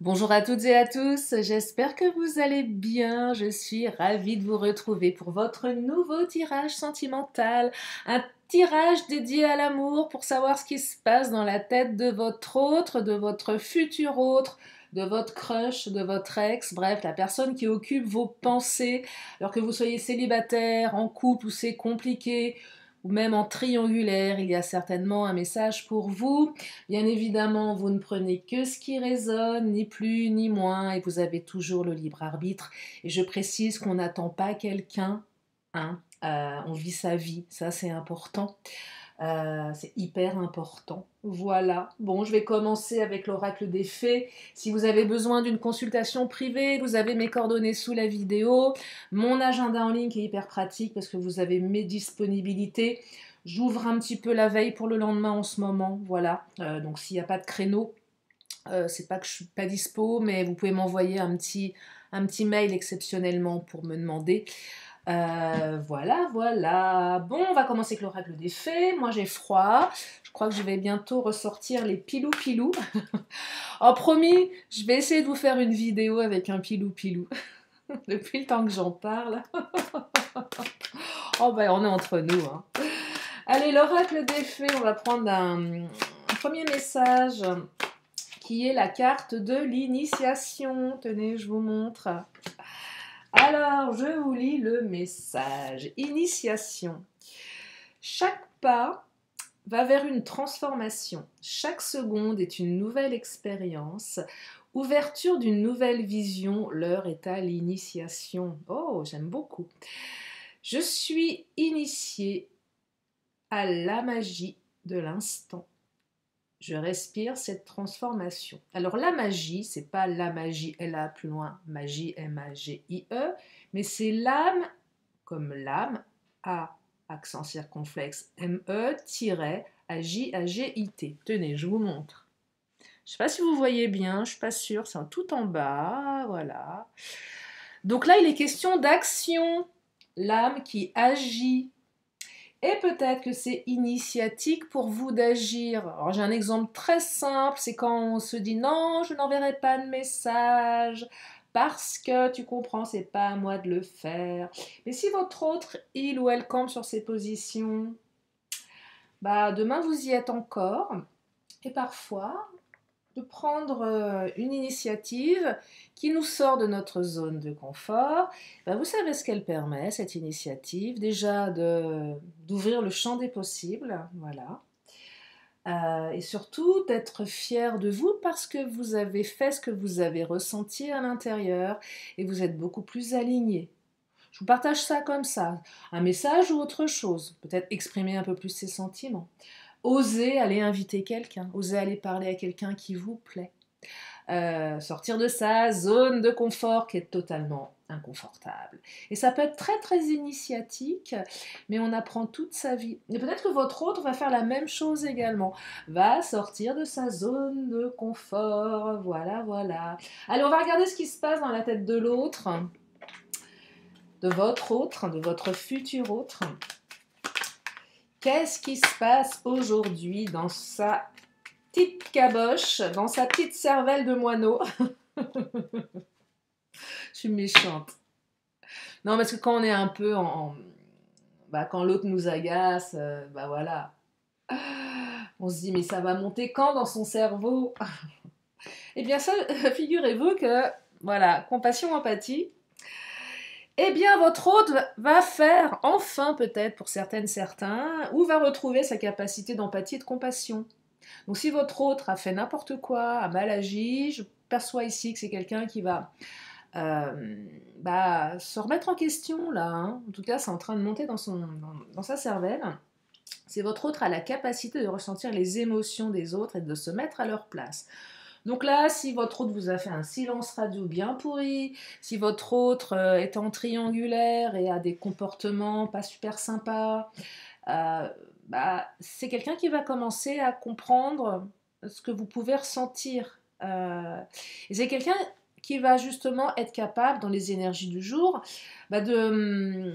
Bonjour à toutes et à tous, j'espère que vous allez bien. Je suis ravie de vous retrouver pour votre nouveau tirage sentimental. Un tirage dédié à l'amour pour savoir ce qui se passe dans la tête de votre autre, de votre futur autre, de votre crush, de votre ex, bref, la personne qui occupe vos pensées, alors que vous soyez célibataire, en couple ou c'est compliqué, ou même en triangulaire, il y a certainement un message pour vous. Bien évidemment, vous ne prenez que ce qui résonne, ni plus ni moins, et vous avez toujours le libre arbitre. Et je précise qu'on n'attend pas quelqu'un, hein, on vit sa vie, ça c'est important. C'est hyper important. Voilà. Bon, je vais commencer avec l'oracle des fées. Si vous avez besoin d'une consultation privée, vous avez mes coordonnées sous la vidéo. Mon agenda en ligne qui est hyper pratique parce que vous avez mes disponibilités. J'ouvre un petit peu la veille pour le lendemain en ce moment. Voilà. Donc s'il n'y a pas de créneau, c'est pas que je suis pas dispo, mais vous pouvez m'envoyer un petit mail exceptionnellement pour me demander. Voilà, voilà. Bon, on va commencer avec l'oracle des fées. Moi, j'ai froid. Je crois que je vais bientôt ressortir les pilou-pilou. Oh, promis, je vais essayer de vous faire une vidéo avec un pilou-pilou. Depuis le temps que j'en parle. Oh, ben, on est entre nous, hein. Allez, l'oracle des fées, on va prendre un premier message qui est la carte de l'initiation. Tenez, je vous montre. Alors, je vous lis le message. Initiation. Chaque pas va vers une transformation. Chaque seconde est une nouvelle expérience. Ouverture d'une nouvelle vision. L'heure est à l'initiation. Oh, j'aime beaucoup. Je suis initiée à la magie de l'instant. Je respire cette transformation. Alors la magie, c'est pas la magie, L-A plus loin, magie, M-A-G-I-E, mais c'est l'âme, comme l'âme, A, accent circonflexe, M-E, tiret, A-J-A-G-I-T. Tenez, je vous montre. Je sais pas si vous voyez bien, je suis pas sûre, c'est tout en bas, voilà. Donc là, il est question d'action, l'âme qui agit. Et peut-être que c'est initiatique pour vous d'agir. Alors j'ai un exemple très simple, c'est quand on se dit non, je n'enverrai pas de message parce que tu comprends, c'est pas à moi de le faire. Mais si votre autre, il ou elle campe sur ses positions, bah demain vous y êtes encore. Et parfois, de prendre une initiative qui nous sort de notre zone de confort. Ben, vous savez ce qu'elle permet, cette initiative, déjà d'ouvrir le champ des possibles, voilà. Et surtout d'être fier de vous parce que vous avez fait ce que vous avez ressenti à l'intérieur et vous êtes beaucoup plus aligné. Je vous partage ça comme ça, un message ou autre chose, peut-être exprimer un peu plus ses sentiments. Osez aller inviter quelqu'un, osez aller parler à quelqu'un qui vous plaît. Sortir de sa zone de confort qui est totalement inconfortable. Et ça peut être très très initiatique, mais on apprend toute sa vie. Et peut-être que votre autre va faire la même chose également, va sortir de sa zone de confort, voilà, voilà. Allez, on va regarder ce qui se passe dans la tête de l'autre, de votre autre, de votre futur autre. Qu'est-ce qui se passe aujourd'hui dans sa petite caboche, dans sa petite cervelle de moineau? Je suis méchante. Non, parce que quand on est un peu bah, quand l'autre nous agace, bah voilà. On se dit, mais ça va monter quand dans son cerveau? Eh bien, ça, figurez-vous que, voilà, compassion, empathie. Eh bien, votre hôte va faire, enfin peut-être pour certaines, certains, ou va retrouver sa capacité d'empathie et de compassion. Donc si votre autre a fait n'importe quoi, a mal agi, je perçois ici que c'est quelqu'un qui va se remettre en question là, hein. En tout cas, c'est en train de monter dans sa cervelle. C'est votre autre a la capacité de ressentir les émotions des autres et de se mettre à leur place. Donc là, si votre autre vous a fait un silence radio bien pourri, si votre autre est en triangulaire et a des comportements pas super sympas, c'est quelqu'un qui va commencer à comprendre ce que vous pouvez ressentir. Et c'est quelqu'un qui va justement être capable, dans les énergies du jour, de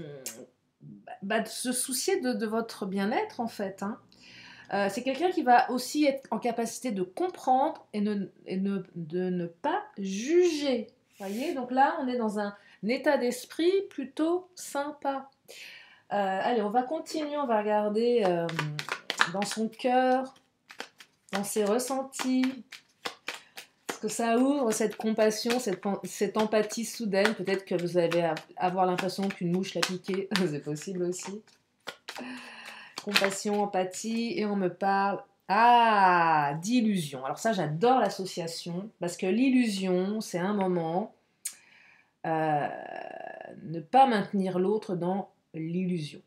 se soucier de votre bien-être, en fait, hein. C'est quelqu'un qui va aussi être en capacité de comprendre et de ne pas juger. Voyez, donc là, on est dans un état d'esprit plutôt sympa. Allez, on va continuer, on va regarder dans son cœur, dans ses ressentis. Est-ce que ça ouvre cette compassion, cette empathie soudaine? Peut-être que vous allez avoir l'impression qu'une mouche l'a piqué, c'est possible aussi. Compassion, empathie, et on me parle d'illusion. Alors ça, j'adore l'association, parce que l'illusion, c'est un moment, ne pas maintenir l'autre dans l'illusion.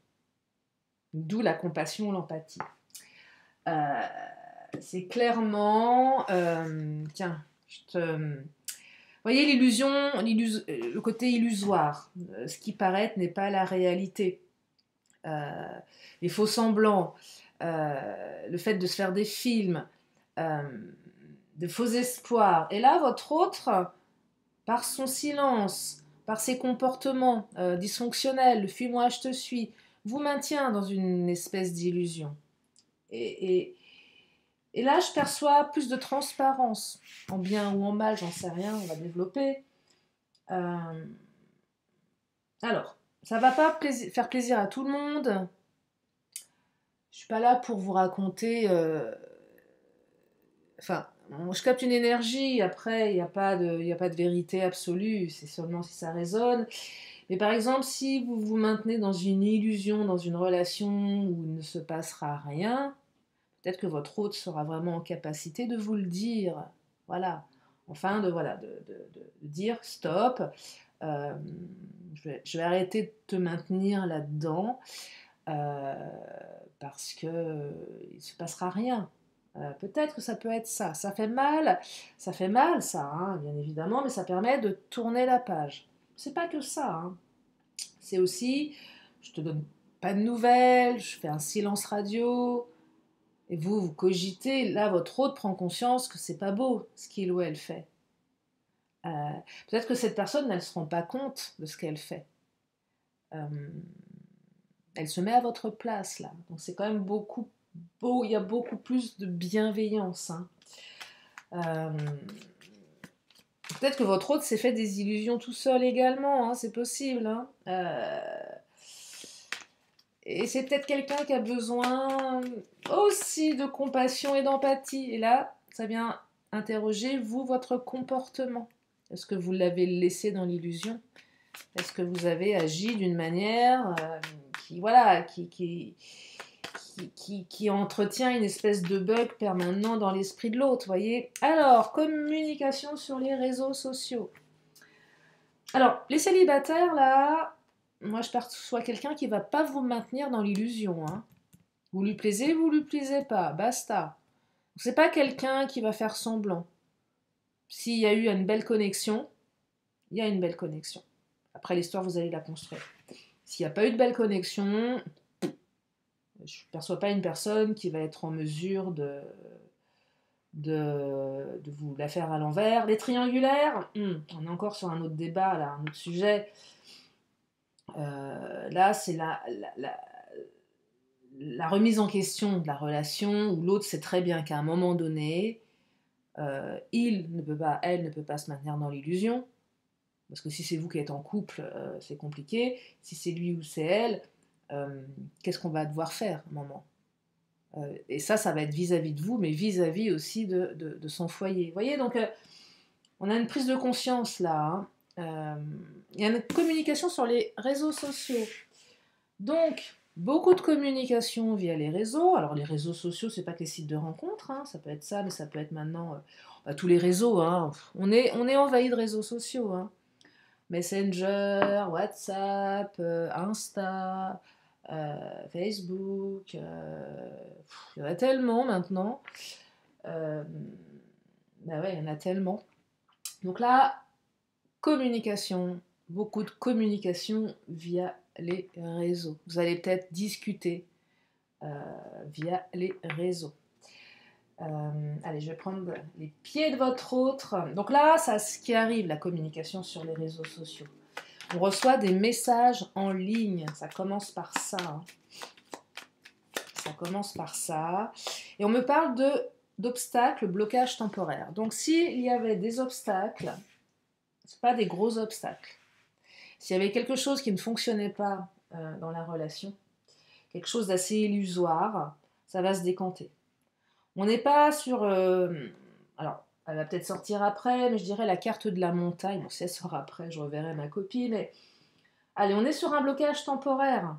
D'où la compassion, l'empathie. C'est clairement... tiens, vous voyez l'illusion, le côté illusoire. Ce qui paraît n'est pas la réalité. Les faux semblants, le fait de se faire des films, de faux espoirs. Et là, votre autre, par son silence, par ses comportements dysfonctionnels, le fuis-moi, je te suis, vous maintient dans une espèce d'illusion. Et là, je perçois plus de transparence, en bien ou en mal, j'en sais rien, on va développer. Alors, ça ne va pas faire plaisir à tout le monde. Je ne suis pas là pour vous raconter... Enfin, je capte une énergie, après, il n'y a pas de vérité absolue, c'est seulement si ça résonne. Mais par exemple, si vous vous maintenez dans une illusion, dans une relation où il ne se passera rien, peut-être que votre hôte sera vraiment en capacité de vous le dire. Voilà. Enfin, de dire stop, je vais arrêter de te maintenir là-dedans parce qu'il ne se passera rien. Peut-être que ça peut être ça. Ça fait mal ça, hein, bien évidemment, mais ça permet de tourner la page. C'est pas que ça, hein. C'est aussi, je te donne pas de nouvelles, je fais un silence radio, et vous cogitez, là votre hôte prend conscience que c'est pas beau ce qu'il ou elle fait. Peut-être que cette personne, elle ne se rend pas compte de ce qu'elle fait. Elle se met à votre place là, donc c'est quand même beaucoup beau, il y a beaucoup plus de bienveillance. Hein. Peut-être que votre hôte s'est fait des illusions tout seul également, hein, c'est possible. Hein. Et c'est peut-être quelqu'un qui a besoin aussi de compassion et d'empathie. Et là, ça vient interroger, vous, votre comportement. Est-ce que vous l'avez laissé dans l'illusion? Est-ce que vous avez agi d'une manière qui entretient une espèce de bug permanent dans l'esprit de l'autre, voyez? Alors, communication sur les réseaux sociaux. Alors, les célibataires, là, moi je perçois quelqu'un qui ne va pas vous maintenir dans l'illusion. Hein. Vous lui plaisez pas, basta. C'est pas quelqu'un qui va faire semblant. S'il y a eu une belle connexion, il y a une belle connexion. Après l'histoire, vous allez la construire. S'il n'y a pas eu de belle connexion, je ne perçois pas une personne qui va être en mesure de vous la faire à l'envers. Les triangulaires, on est encore sur un autre débat, là, un autre sujet. Là, c'est la remise en question de la relation où l'autre sait très bien qu'à un moment donné, elle ne peut pas se maintenir dans l'illusion. Parce que si c'est vous qui êtes en couple, c'est compliqué. Si c'est lui ou c'est elle, qu'est-ce qu'on va devoir faire à un moment? Et ça va être vis-à-vis de vous, mais vis-à-vis aussi de son foyer. Vous voyez, donc on a une prise de conscience là. Hein. Il y a une communication sur les réseaux sociaux. Donc, beaucoup de communication via les réseaux. Alors, les réseaux sociaux, c'est pas que les sites de rencontres. Hein. Ça peut être ça, mais ça peut être maintenant tous les réseaux. Hein. On est envahi de réseaux sociaux. Hein. Messenger, WhatsApp, Insta, Facebook, il y en a tellement maintenant. Bah ouais, il y en a tellement. Donc là, communication, beaucoup de communication via les réseaux. Vous allez peut-être discuter via les réseaux. Allez, je vais prendre les pieds de votre autre. Donc là, c'est ce qui arrive, la communication sur les réseaux sociaux. On reçoit des messages en ligne. Ça commence par ça. Hein. Ça commence par ça. Et on me parle de d'obstacles, blocage temporaire. Donc s'il y avait des obstacles, ce pas des gros obstacles. S'il y avait quelque chose qui ne fonctionnait pas dans la relation, quelque chose d'assez illusoire, ça va se décanter. On n'est pas sur... alors, elle va peut-être sortir après, mais je dirais la carte de la montagne. Bon, si elle sort après, je reverrai ma copie, mais... Allez, on est sur un blocage temporaire.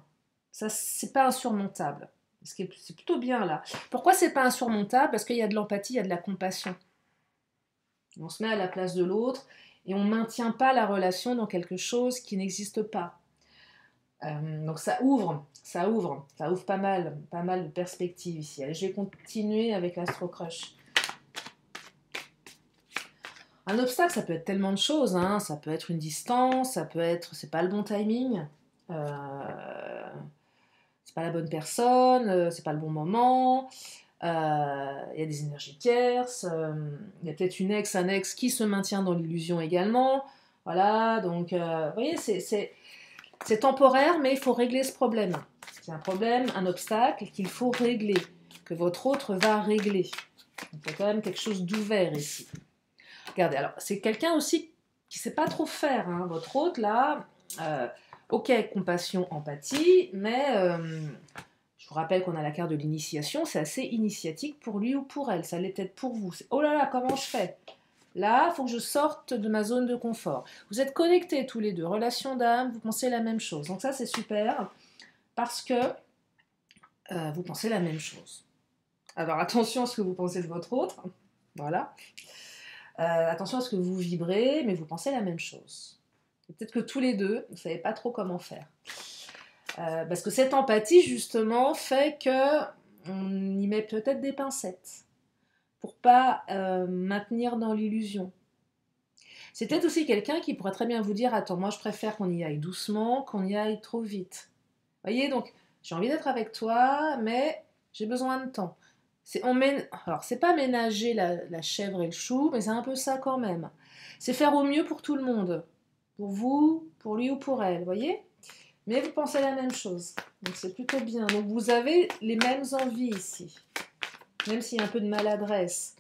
Ça, c'est pas insurmontable. C'est plutôt bien là. Pourquoi c'est pas insurmontable? Parce qu'il y a de l'empathie, il y a de la compassion. On se met à la place de l'autre et on ne maintient pas la relation dans quelque chose qui n'existe pas. Donc ça ouvre pas mal de perspectives ici. Allez, je vais continuer avec l'Astro Crush. Un obstacle, ça peut être tellement de choses, hein. Ça peut être une distance, ça peut être, c'est pas le bon timing, c'est pas la bonne personne, c'est pas le bon moment. Il y a des énergies tierces, il y a peut-être une ex, un ex qui se maintient dans l'illusion également. Voilà, donc vous voyez, c'est temporaire, mais il faut régler ce problème. C'est un problème, un obstacle qu'il faut régler, que votre autre va régler. Donc, il y a quand même quelque chose d'ouvert ici. Regardez, alors c'est quelqu'un aussi qui ne sait pas trop faire, hein, votre autre là. Ok, compassion, empathie, mais je vous rappelle qu'on a la carte de l'initiation, c'est assez initiatique pour lui ou pour elle, ça l'est peut-être pour vous. Oh là là, comment je fais? Là, il faut que je sorte de ma zone de confort. Vous êtes connectés tous les deux, relation d'âme, vous pensez la même chose. Donc ça, c'est super, parce que vous pensez la même chose. Alors attention à ce que vous pensez de votre autre, voilà. Attention à ce que vous vibrez, mais vous pensez la même chose. Peut-être que tous les deux, vous ne savez pas trop comment faire. Parce que cette empathie, justement, fait qu'on y met peut-être des pincettes pour pas maintenir dans l'illusion. C'est peut-être aussi quelqu'un qui pourrait très bien vous dire « Attends, moi je préfère qu'on y aille doucement, qu'on y aille trop vite. » Vous voyez, donc j'ai envie d'être avec toi, mais j'ai besoin de temps. Alors, c'est pas ménager la chèvre et le chou, mais c'est un peu ça quand même. C'est faire au mieux pour tout le monde. Pour vous, pour lui ou pour elle, vous voyez? Mais vous pensez la même chose. Donc c'est plutôt bien. Donc vous avez les mêmes envies ici. Même s'il y a un peu de maladresse.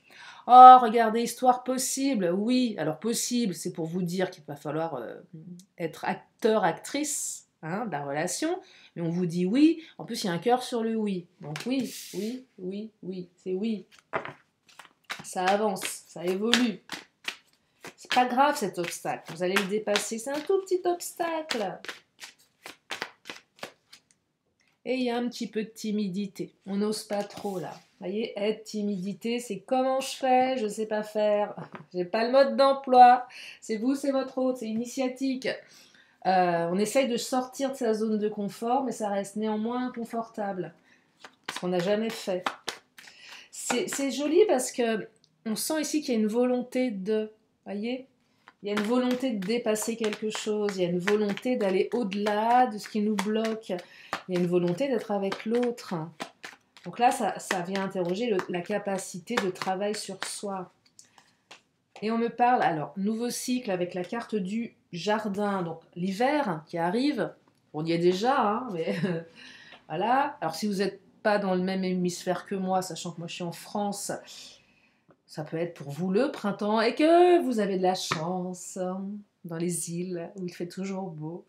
Oh, regardez, histoire possible. Oui, alors possible, c'est pour vous dire qu'il va falloir être acteur, actrice de la relation. Mais on vous dit oui. En plus, il y a un cœur sur le oui. Donc oui, oui, oui, oui. C'est oui. Ça avance, ça évolue. C'est pas grave cet obstacle. Vous allez le dépasser. C'est un tout petit obstacle. Et il y a un petit peu de timidité. On n'ose pas trop là. Vous voyez, être timidité, c'est comment je fais, je ne sais pas faire, j'ai pas le mode d'emploi, c'est vous, c'est votre autre, c'est initiatique. On essaye de sortir de sa zone de confort, mais ça reste néanmoins inconfortable. Ce qu'on n'a jamais fait. C'est joli parce que on sent ici qu'il y a une volonté de, voyez, il y a une volonté de dépasser quelque chose, il y a une volonté d'aller au-delà de ce qui nous bloque, il y a une volonté d'être avec l'autre. Donc là, ça vient interroger la capacité de travail sur soi. Et on me parle, alors, nouveau cycle avec la carte du jardin, donc l'hiver qui arrive, on y est déjà, hein, mais voilà. Alors si vous n'êtes pas dans le même hémisphère que moi, sachant que moi je suis en France, ça peut être pour vous le printemps et que vous avez de la chance dans les îles où il fait toujours beau.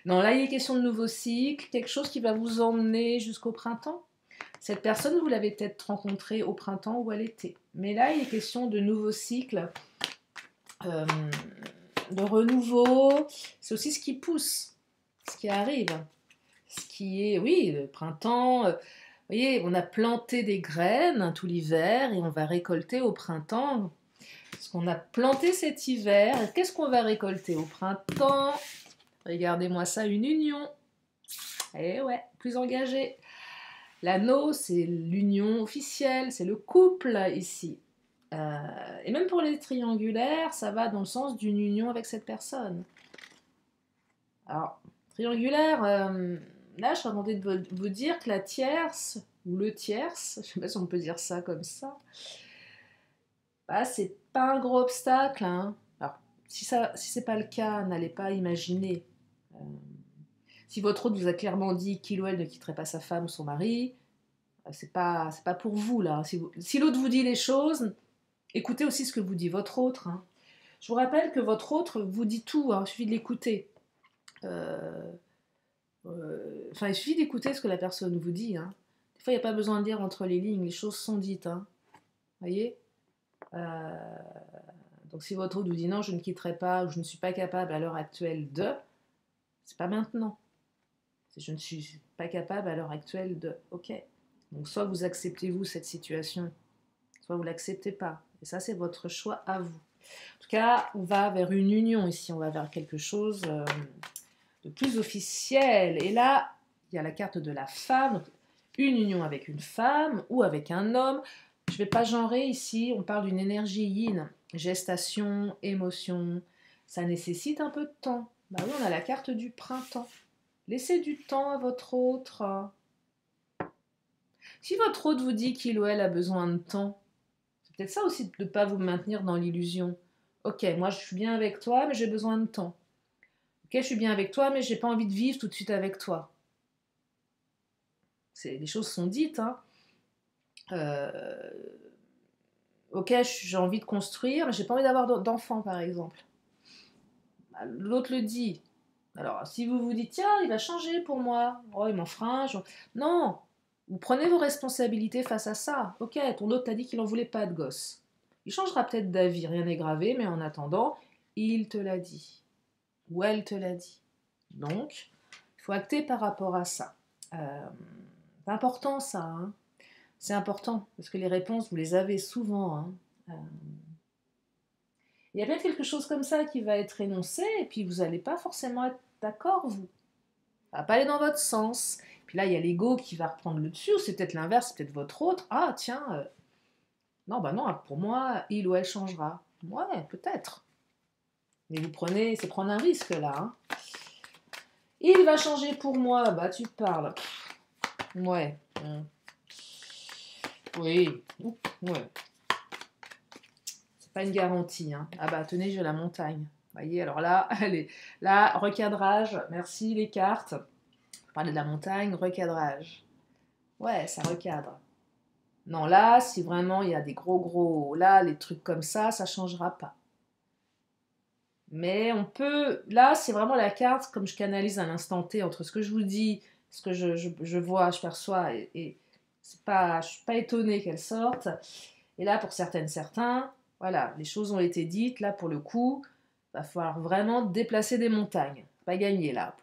Non, là il est question de nouveau cycle, quelque chose qui va vous emmener jusqu'au printemps. Cette personne, vous l'avez peut-être rencontrée au printemps ou à l'été. Mais là, il est question de nouveau cycle, de renouveau. C'est aussi ce qui pousse, ce qui arrive. Ce qui est, oui, le printemps. Vous voyez, on a planté des graines tout l'hiver et on va récolter au printemps ce qu'on a planté cet hiver. Qu'est-ce qu'on va récolter au printemps? Regardez-moi ça, une union. Eh ouais, plus engagé. L'anneau, c'est l'union officielle, c'est le couple ici. Et même pour les triangulaires, ça va dans le sens d'une union avec cette personne. Alors, triangulaire, là, je suis en train de vous dire que la tierce, ou le tierce, je ne sais pas si on peut dire ça comme ça, bah, c'est pas un gros obstacle. Hein. Alors, si c'est pas le cas, n'allez pas imaginer. Si votre autre vous a clairement dit qu'il ou elle ne quitterait pas sa femme ou son mari, C'est pas pour vous, là. Si l'autre vous dit les choses, écoutez aussi ce que vous dit votre autre. Hein. Je vous rappelle que votre autre vous dit tout, hein, il suffit de l'écouter. Enfin, il suffit d'écouter ce que la personne vous dit. Hein. Des fois, il n'y a pas besoin de lire entre les lignes, les choses sont dites. Hein. Vous voyez donc si votre autre vous dit non, je ne quitterai pas, ou je ne suis pas capable à l'heure actuelle de, c'est pas maintenant. Je ne suis pas capable à l'heure actuelle de, ok. Donc soit vous acceptez vous cette situation, soit vous l'acceptez pas. Et ça c'est votre choix à vous. En tout cas, on va vers une union ici, on va vers quelque chose de plus officiel. Et là, il y a la carte de la femme, une union avec une femme ou avec un homme. Je ne vais pas genrer ici, on parle d'une énergie yin, gestation, émotion. Ça nécessite un peu de temps. Bah oui, on a la carte du printemps. Laissez du temps à votre autre. Si votre autre vous dit qu'il ou elle a besoin de temps, c'est peut-être ça aussi de ne pas vous maintenir dans l'illusion. Ok, moi je suis bien avec toi, mais j'ai besoin de temps. Ok, je suis bien avec toi, mais j'ai pas envie de vivre tout de suite avec toi. Les choses sont dites. Hein. Ok, j'ai envie de construire, mais j'ai pas envie d'avoir d'enfants, par exemple. L'autre le dit. Alors, si vous vous dites, tiens, il va changer pour moi, oh, il m'en fera un. Non, vous prenez vos responsabilités face à ça. Ok, ton autre t'a dit qu'il en voulait pas de gosse. Il changera peut-être d'avis, rien n'est gravé, mais en attendant, il te l'a dit. Ou elle te l'a dit. Donc, il faut acter par rapport à ça. C'est important ça. Hein. C'est important, parce que les réponses, vous les avez souvent. Hein. Il y a peut-être quelque chose comme ça qui va être énoncé, et puis vous n'allez pas forcément être d'accord, vous. Ça va pas aller dans votre sens. Puis là, il y a l'ego qui va reprendre le dessus, ou c'est peut-être l'inverse, c'est peut-être votre autre. Ah, tiens, non, bah non, pour moi, il ou elle changera. Ouais, peut-être. Mais vous prenez, c'est prendre un risque, là. Hein. Il va changer pour moi, bah tu parles. Ouais. Oui. Ouais. C'est pas une garantie. Hein. Ah bah tenez, j'ai la montagne. Vous voyez, alors là, allez, là, recadrage, merci les cartes. On parlait de la montagne, recadrage. Ouais, ça recadre. Non, là, si vraiment il y a des gros... Là, les trucs comme ça ne changera pas. Mais on peut... Là, c'est vraiment la carte, comme je canalise à l'instant T, entre ce que je vous dis, ce que je vois, je perçois, et c'est pas, je ne suis pas étonnée qu'elle sorte. Et là, pour certains, voilà, les choses ont été dites. Là, pour le coup, il va falloir vraiment déplacer des montagnes. Pas gagner, là.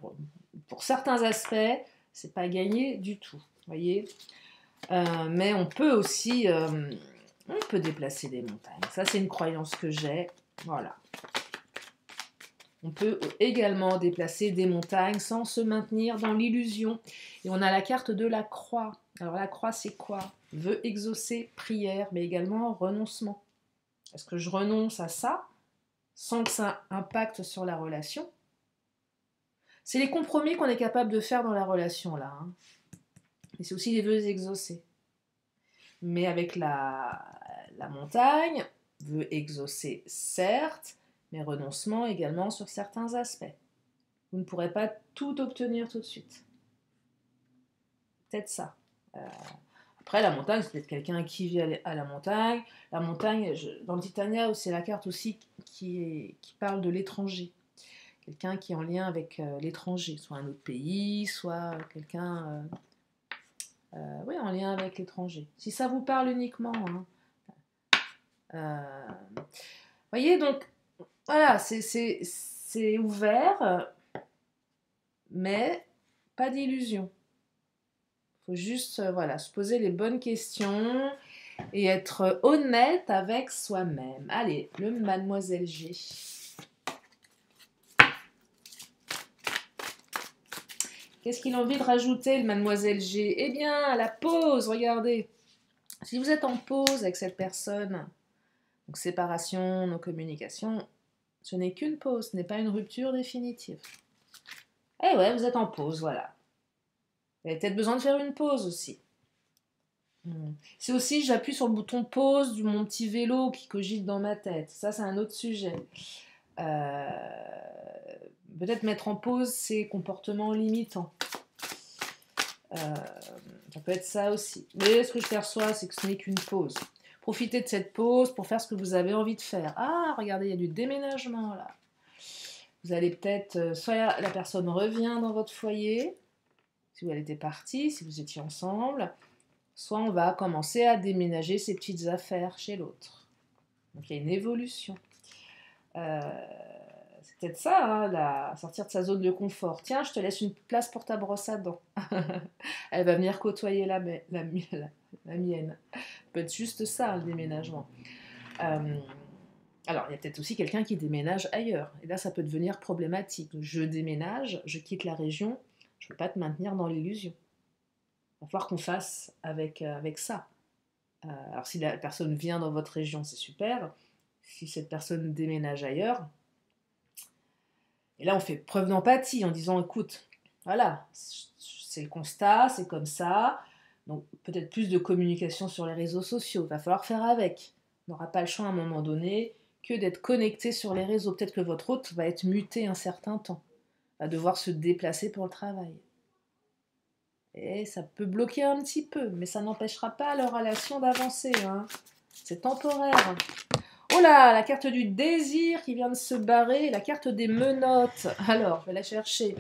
Pour certains aspects, c'est pas gagné du tout. Vous voyez mais on peut aussi on peut déplacer des montagnes. Ça, c'est une croyance que j'ai. Voilà. On peut également déplacer des montagnes sans se maintenir dans l'illusion. Et on a la carte de la croix. Alors la croix, c'est quoi? Vœu exaucé, prière, mais également renoncement. Est-ce que je renonce à ça sans que ça impacte sur la relation? C'est les compromis qu'on est capable de faire dans la relation, là. Hein. Et c'est aussi les vœux exaucés. Mais avec la montagne, veut exaucer certes, mais renoncement également sur certains aspects. Vous ne pourrez pas tout obtenir tout de suite. Peut-être ça. Après, la montagne, c'est peut-être quelqu'un qui vit à la montagne. La montagne, dans le Titania, c'est la carte aussi qui parle de l'étranger. Quelqu'un qui est en lien avec l'étranger, soit un autre pays, soit quelqu'un... oui, en lien avec l'étranger. Si ça vous parle uniquement. Hein. Voyez, donc, voilà, c'est ouvert, mais pas d'illusion. Il faut juste voilà, se poser les bonnes questions et être honnête avec soi-même. Allez, le Mademoiselle G. Qu'est-ce qu'il a envie de rajouter, le Mademoiselle G? Eh bien, la pause, regardez. Si vous êtes en pause avec cette personne, donc séparation, non-communication, ce n'est qu'une pause, ce n'est pas une rupture définitive. Eh ouais, vous êtes en pause, voilà. Vous avez peut-être besoin de faire une pause aussi. C'est aussi, j'appuie sur le bouton pause de mon petit vélo qui cogite dans ma tête. Ça, c'est un autre sujet. Peut-être mettre en pause ces comportements limitants. Ça peut être ça aussi. Mais ce que je perçois, c'est que ce n'est qu'une pause. Profitez de cette pause pour faire ce que vous avez envie de faire. Ah, regardez, il y a du déménagement là. Vous allez peut-être, soit la personne revient dans votre foyer, si elle était partie, si vous étiez ensemble, soit on va commencer à déménager ses petites affaires chez l'autre. Donc il y a une évolution. C'est peut-être ça, hein, sortir de sa zone de confort. Tiens, je te laisse une place pour ta brosse à dents. Elle va venir côtoyer la mienne. Ça peut être juste ça, le déménagement. Alors, il y a peut-être aussi quelqu'un qui déménage ailleurs. Et là, ça peut devenir problématique. Je déménage, je quitte la région, je ne peux pas te maintenir dans l'illusion. Il va falloir qu'on fasse avec ça. Alors, si la personne vient dans votre région, c'est super. Si cette personne déménage ailleurs, et là, on fait preuve d'empathie en disant, écoute, voilà, c'est le constat, c'est comme ça. Donc, peut-être plus de communication sur les réseaux sociaux. Il va falloir faire avec. On n'aura pas le choix à un moment donné que d'être connecté sur les réseaux. Peut-être que votre hôte va être muté un certain temps, va devoir se déplacer pour le travail. Et ça peut bloquer un petit peu, mais ça n'empêchera pas leur relation d'avancer. Hein. C'est temporaire. Oh là, la carte du désir qui vient de se barrer, la carte des menottes. Alors, je vais la chercher.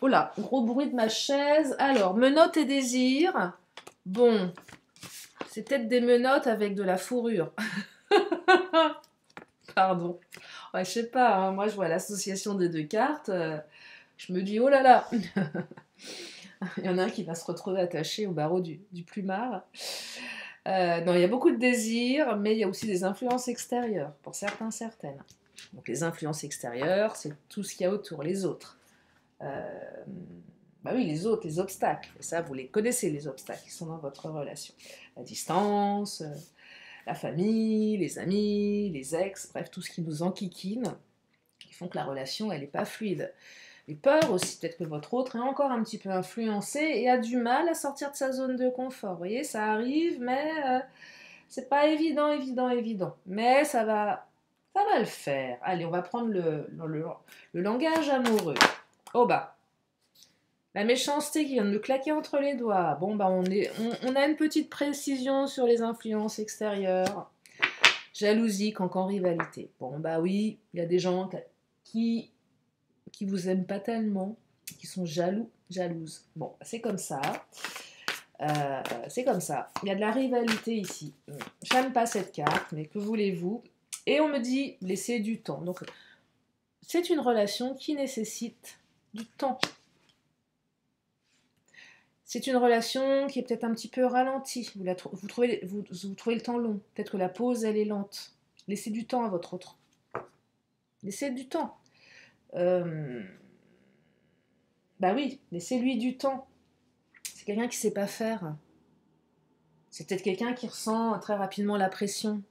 Oh là, gros bruit de ma chaise. Alors, menottes et désir. Bon, c'est peut-être des menottes avec de la fourrure. Pardon. Ouais, je sais pas, hein, moi je vois l'association des deux cartes. Je me dis, oh là là. Il y en a un qui va se retrouver attaché au barreau du plumard. Non, il y a beaucoup de désirs, mais il y a aussi des influences extérieures, pour certains, certaines. Donc les influences extérieures, c'est tout ce qu'il y a autour, les autres. Bah oui, les autres, les obstacles. Et ça, vous les connaissez, les obstacles qui sont dans votre relation. La distance, la famille, les amis, les ex, bref, tout ce qui nous enquiquine, qui font que la relation, elle n'est pas fluide. Les peurs aussi, peut-être que votre autre est encore un petit peu influencé et a du mal à sortir de sa zone de confort. Vous voyez, ça arrive, mais c'est pas évident. Mais ça va le faire. Allez, on va prendre le langage amoureux. Oh bah, la méchanceté qui vient de me claquer entre les doigts. Bon bah, on a une petite précision sur les influences extérieures. Jalousie, cancan, rivalité. Bon bah oui, il y a des gens qui vous aiment pas tellement, qui sont jaloux, jalouses. Bon, c'est comme ça. C'est comme ça. Il y a de la rivalité ici. J'aime pas cette carte, mais que voulez-vous? Et on me dit, laissez du temps. Donc, c'est une relation qui nécessite du temps. C'est une relation qui est peut-être un petit peu ralentie. Vous trouvez le temps long. Peut-être que la pause, elle est lente. Laissez du temps à votre autre. Laissez du temps. Bah oui, laissez-lui du temps. C'est quelqu'un qui ne sait pas faire. C'est peut-être quelqu'un qui ressent très rapidement la pression.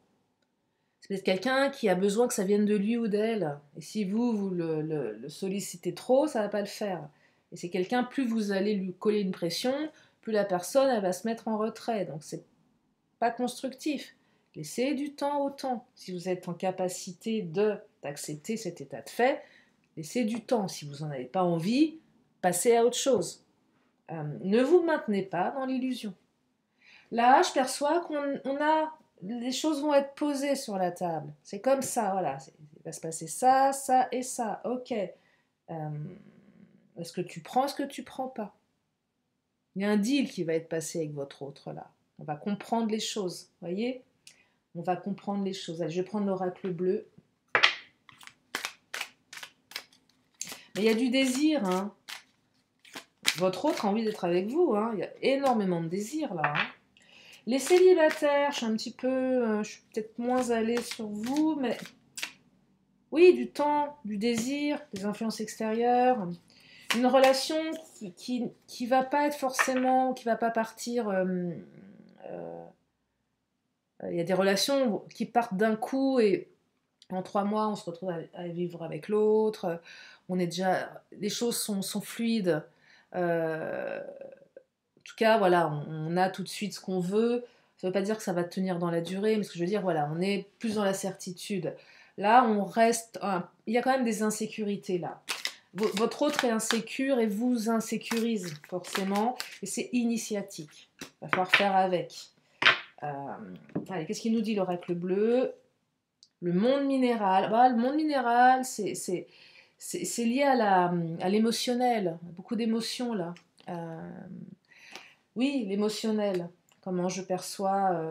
C'est peut-être quelqu'un qui a besoin que ça vienne de lui ou d'elle. Et si vous le sollicitez trop, ça ne va pas le faire. Et c'est quelqu'un, plus vous allez lui coller une pression, plus la personne, elle va se mettre en retrait. Donc c'est pas constructif. Laissez du temps au temps. Si vous êtes en capacité d'accepter cet état de fait, laissez du temps. Si vous n'en avez pas envie, passez à autre chose. Ne vous maintenez pas dans l'illusion. Là, je perçois les choses vont être posées sur la table. C'est comme ça, voilà. Il va se passer ça, ça et ça. Ok. Est-ce que tu prends, est-ce que tu prends pas? Il y a un deal qui va être passé avec votre autre là. On va comprendre les choses, voyez? On va comprendre les choses. Allez, je vais prendre l'oracle bleu. Mais il y a du désir, hein. Votre autre a envie d'être avec vous, hein. Il y a énormément de désir là. Hein. Les célibataires, je suis peut-être moins allée sur vous, mais oui, du temps, du désir, des influences extérieures, une relation qui va pas être forcément, qui va pas partir. Il y a des relations qui partent d'un coup et en 3 mois, on se retrouve à vivre avec l'autre. Les choses sont fluides. En tout cas, voilà, on a tout de suite ce qu'on veut. Ça ne veut pas dire que ça va tenir dans la durée, mais ce que je veux dire, voilà, on est plus dans la certitude. Là, il y a quand même des insécurités là. Votre autre est insécure et vous insécurise forcément. Et c'est initiatique. Il va falloir faire avec. Allez, qu'est-ce qu'il nous dit l'oracle bleu? Le monde minéral. Bah, le monde minéral, c'est lié à l'émotionnel. Beaucoup d'émotions là. Oui, l'émotionnel. Comment je perçois.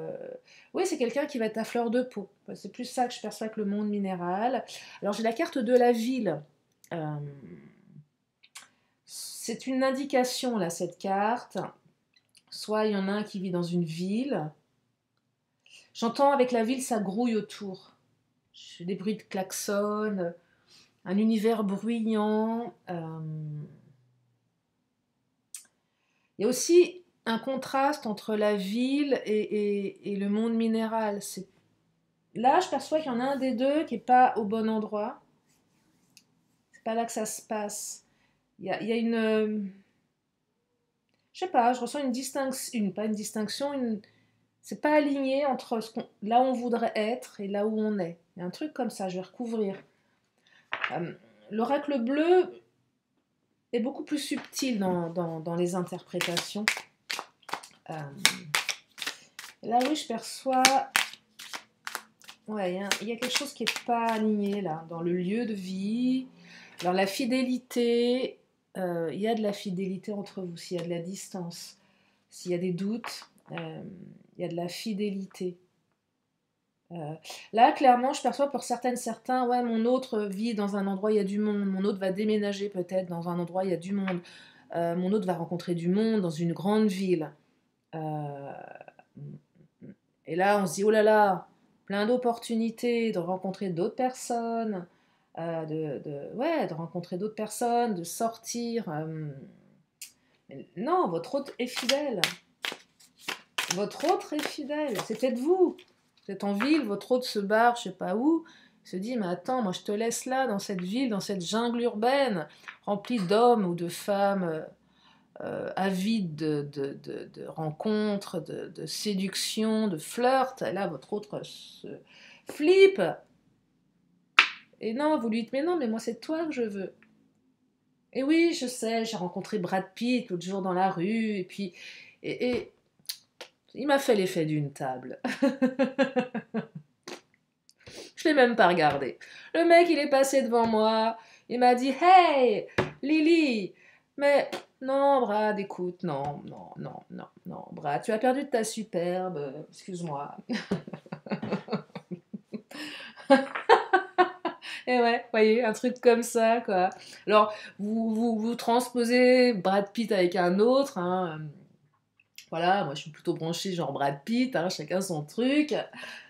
Oui, c'est quelqu'un qui va être à fleur de peau. C'est plus ça que je perçois que le monde minéral. Alors j'ai la carte de la ville. C'est une indication là, cette carte. Soit il y en a un qui vit dans une ville. J'entends avec la ville, ça grouille autour. J'ai des bruits de klaxon, un univers bruyant. Il y a aussi un contraste entre la ville et le monde minéral. Là, je perçois qu'il y en a un des deux qui n'est pas au bon endroit. C'est pas là que ça se passe. Il y a une... je sais pas, je ressens une distinction, pas une distinction, c'est pas aligné entre là où on voudrait être et là où on est. Il y a un truc comme ça, je vais recouvrir. L'oracle bleu est beaucoup plus subtil dans les interprétations. Là, oui, je perçois... Ouais, il y a quelque chose qui n'est pas aligné, là, dans le lieu de vie. Alors, la fidélité, il y a de la fidélité entre vous, s'il y a de la distance, s'il y a des doutes, il y a de la fidélité. Là, clairement, je perçois pour certains, ouais, mon autre vit dans un endroit, il y a du monde, mon autre va déménager peut-être dans un endroit, il y a du monde, mon autre va rencontrer du monde dans une grande ville. Et là, on se dit, oh là là, plein d'opportunités de rencontrer d'autres personnes, de rencontrer d'autres personnes, de sortir. Mais non, votre hôte est fidèle. Votre autre est fidèle, c'est peut-être vous. Vous êtes en ville, votre hôte se barre, je sais pas où, il se dit, mais attends, moi je te laisse là, dans cette ville, dans cette jungle urbaine, remplie d'hommes ou de femmes avides de rencontres, de séduction, de flirt. Et là, votre autre se flippe. Et non, vous lui dites, mais non, mais moi c'est toi que je veux. Et oui, je sais, j'ai rencontré Brad Pitt l'autre jour dans la rue, et puis... Et il m'a fait l'effet d'une table. Je l'ai même pas regardé. Le mec, il est passé devant moi. Il m'a dit, hey, Lily. Mais non, Brad, écoute, non, Brad, tu as perdu de ta superbe. Excuse-moi. Et ouais, voyez, un truc comme ça, quoi. Alors, vous transposez Brad Pitt avec un autre, hein. Voilà, moi je suis plutôt branchée genre Brad Pitt, hein, chacun son truc.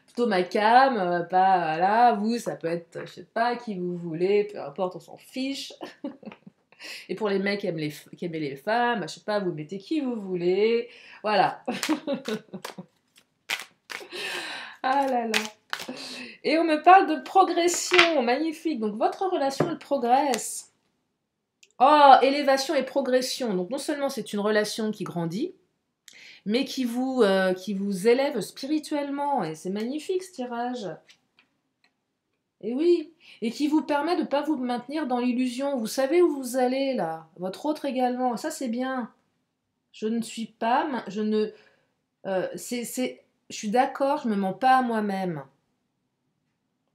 Plutôt ma cam, pas voilà, vous ça peut être, je sais pas, qui vous voulez, peu importe, on s'en fiche. Et pour les mecs qui aiment les femmes, je sais pas, vous mettez qui vous voulez, voilà. Ah là là. Et on me parle de progression, magnifique. Donc votre relation elle progresse. Oh, élévation et progression. Donc non seulement c'est une relation qui grandit, mais qui vous élève spirituellement. Et c'est magnifique ce tirage. Et oui, et qui vous permet de ne pas vous maintenir dans l'illusion. Vous savez où vous allez là. Votre autre également. Ça c'est bien. Je ne suis pas, je ne, je suis d'accord, je me mens pas à moi-même.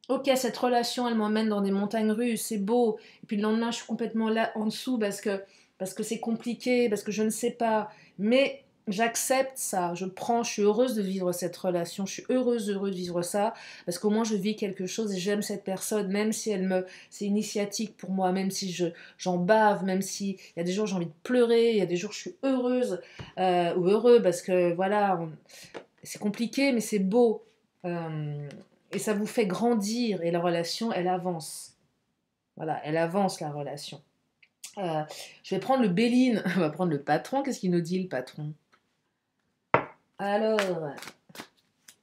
Ok, cette relation, elle m'emmène dans des montagnes russes, c'est beau. Et puis le lendemain, je suis complètement là en dessous parce que c'est compliqué, parce que je ne sais pas. Mais j'accepte ça, je suis heureuse de vivre cette relation, je suis heureux de vivre ça, parce qu'au moins je vis quelque chose et j'aime cette personne, même si c'est initiatique pour moi, même si j'en bave, même si il y a des jours j'ai envie de pleurer, il y a des jours je suis heureuse ou heureux parce que voilà, c'est compliqué mais c'est beau. Et ça vous fait grandir et la relation, elle avance. Voilà, elle avance la relation. Je vais prendre le Béline, on va prendre le patron. Qu'est-ce qu'il nous dit le patron? Alors,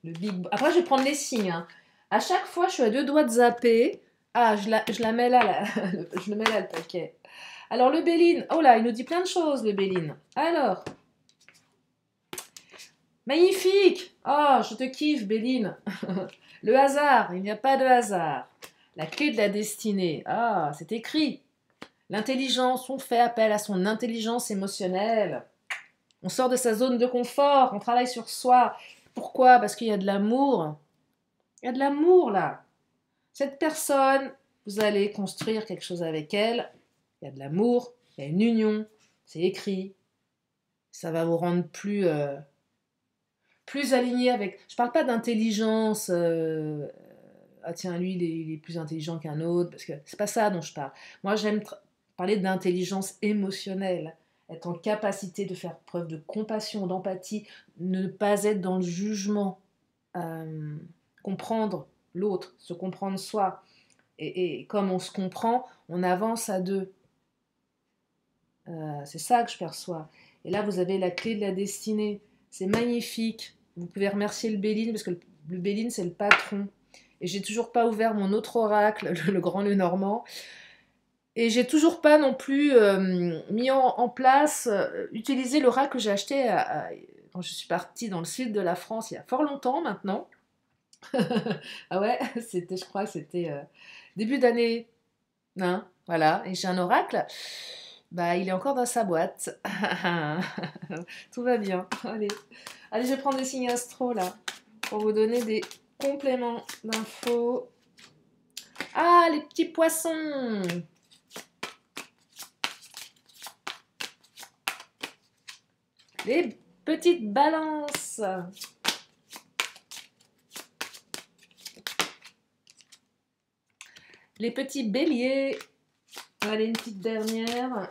le big... Après, je vais prendre les signes. Hein. À chaque fois, je suis à deux doigts de zapper. Ah, je la mets là, je le mets là, le paquet. Alors, le Béline. Oh là, il nous dit plein de choses, le Béline. Alors, magnifique. Oh, je te kiffe, Béline. Le hasard, il n'y a pas de hasard. La clé de la destinée. Ah, c'est écrit. L'intelligence, on fait appel à son intelligence émotionnelle. On sort de sa zone de confort, on travaille sur soi. Pourquoi? Parce qu'il y a de l'amour. Il y a de l'amour là. Cette personne, vous allez construire quelque chose avec elle. Il y a de l'amour, il y a une union, c'est écrit. Ça va vous rendre plus aligné avec... Je ne parle pas d'intelligence, ah tiens, lui, il est plus intelligent qu'un autre, parce que c'est pas ça dont je parle. Moi, j'aime parler d'intelligence émotionnelle, être en capacité de faire preuve de compassion, d'empathie, ne pas être dans le jugement, comprendre l'autre, se comprendre soi. Et comme on se comprend, on avance à deux. C'est ça que je perçois. Et là, vous avez la clé de la destinée. C'est magnifique. Vous pouvez remercier le Béline, parce que le Béline, c'est le patron. Et j'ai toujours pas ouvert mon autre oracle, le Grand Lenormand. Et j'ai toujours pas non plus mis en place, utilisé l'oracle que j'ai acheté quand je suis partie dans le sud de la France il y a fort longtemps maintenant. Ah ouais, je crois que c'était début d'année. Hein, voilà, et j'ai un oracle. Bah, il est encore dans sa boîte. Tout va bien. Allez, je vais prendre des signes astro là pour vous donner des compléments d'infos. Ah, les petits poissons. Les petites balances. Les petits béliers. Allez, une petite dernière.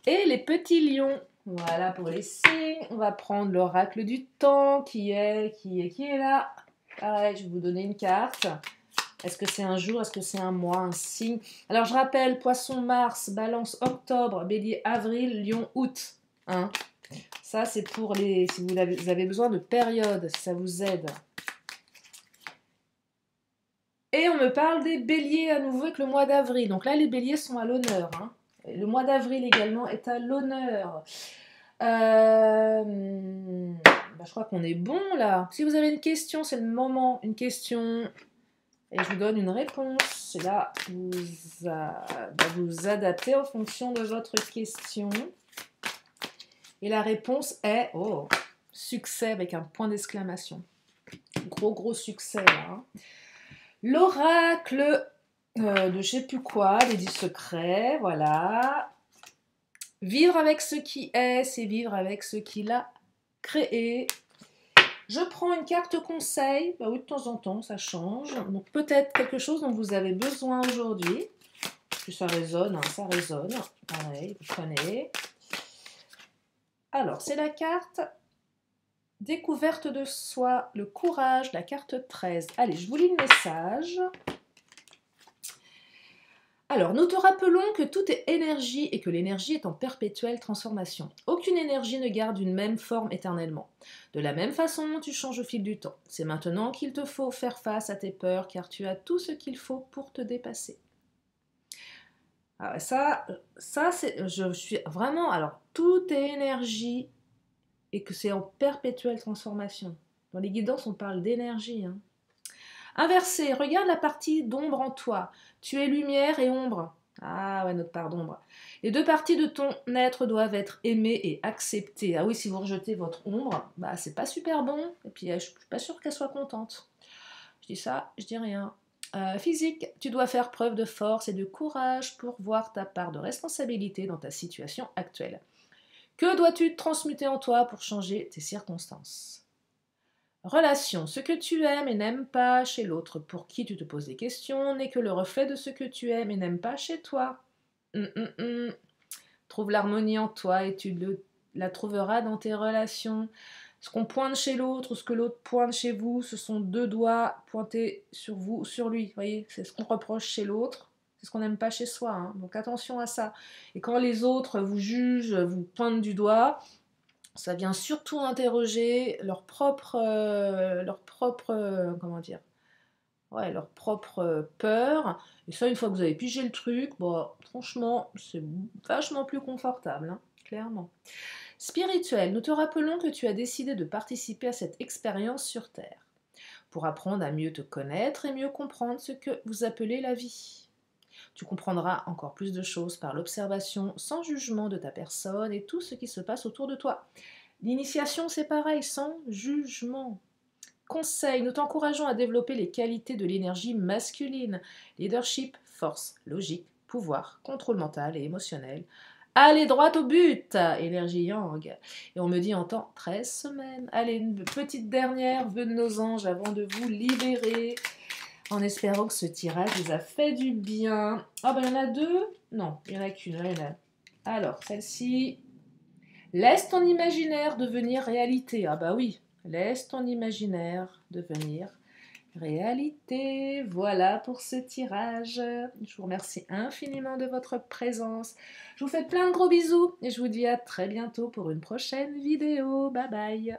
Et les petits lions. Voilà pour les signes. On va prendre l'oracle du temps qui est là. Pareil, je vais vous donner une carte. Est-ce que c'est un jour, est-ce que c'est un mois, un signe? Alors je rappelle, poisson mars, balance octobre, bélier avril, lion août. Hein, ça c'est pour si vous avez besoin de période, si ça vous aide. Et on me parle des béliers à nouveau avec le mois d'avril. Donc là les béliers sont à l'honneur. Hein. Le mois d'avril également est à l'honneur. Je crois qu'on est bon là. Si vous avez une question, c'est le moment. Une question... Et je vous donne une réponse. Et là, vous adaptez en fonction de votre question. Et la réponse est, succès avec un point d'exclamation. Gros succès là. Hein. L'oracle de je sais plus quoi, les 10 secrets, voilà. Vivre avec ce qui est, c'est vivre avec ce qu'il a créé. Je prends une carte conseil, bah oui, de temps en temps, ça change. Donc peut-être quelque chose dont vous avez besoin aujourd'hui. Puis ça résonne, hein, ça résonne. Pareil, vous prenez. Alors, c'est la carte découverte de soi, le courage, la carte 13. Allez, je vous lis le message. Alors, nous te rappelons que tout est énergie et que l'énergie est en perpétuelle transformation. Aucune énergie ne garde une même forme éternellement. De la même façon, tu changes au fil du temps. C'est maintenant qu'il te faut faire face à tes peurs, car tu as tout ce qu'il faut pour te dépasser. Alors ça c'est, je suis vraiment, alors, tout est énergie et que c'est en perpétuelle transformation. Dans les guidances, on parle d'énergie, hein. Inversé, regarde la partie d'ombre en toi. Tu es lumière et ombre. Ah ouais, notre part d'ombre. Les deux parties de ton être doivent être aimées et acceptées. Ah oui, si vous rejetez votre ombre, bah c'est pas super bon. Et puis je suis pas sûre qu'elle soit contente. Je dis ça, je dis rien. Physique, tu dois faire preuve de force et de courage pour voir ta part de responsabilité dans ta situation actuelle. Que dois-tu transmuter en toi pour changer tes circonstances? Relation, ce que tu aimes et n'aimes pas chez l'autre pour qui tu te poses des questions n'est que le reflet de ce que tu aimes et n'aimes pas chez toi. Trouve l'harmonie en toi et tu la trouveras dans tes relations. Ce qu'on pointe chez l'autre ou ce que l'autre pointe chez vous, ce sont deux doigts pointés sur vous ou sur lui. Vous voyez, c'est ce qu'on reproche chez l'autre, c'est ce qu'on n'aime pas chez soi. Hein. Donc attention à ça. Et quand les autres vous jugent, vous pointent du doigt, ça vient surtout interroger leur propre peur. Et ça, une fois que vous avez pigé le truc, bon, franchement, c'est vachement plus confortable, hein, clairement. Spirituel, nous te rappelons que tu as décidé de participer à cette expérience sur Terre. pour apprendre à mieux te connaître et mieux comprendre ce que vous appelez la vie. Tu comprendras encore plus de choses par l'observation sans jugement de ta personne et tout ce qui se passe autour de toi. L'initiation, c'est pareil, sans jugement. Conseil, nous t'encourageons à développer les qualités de l'énergie masculine. Leadership, force, logique, pouvoir, contrôle mental et émotionnel. Allez droit au but, énergie yang. Et on me dit en temps 13 semaines. Allez, une petite dernière, vœu de nos anges avant de vous libérer. En espérant que ce tirage vous a fait du bien. Ah ben il y en a deux. Non, il n'y en a qu'une. Alors, celle-ci. Laisse ton imaginaire devenir réalité. Ah bah oui, laisse ton imaginaire devenir réalité. Voilà pour ce tirage. Je vous remercie infiniment de votre présence. Je vous fais plein de gros bisous et je vous dis à très bientôt pour une prochaine vidéo. Bye bye.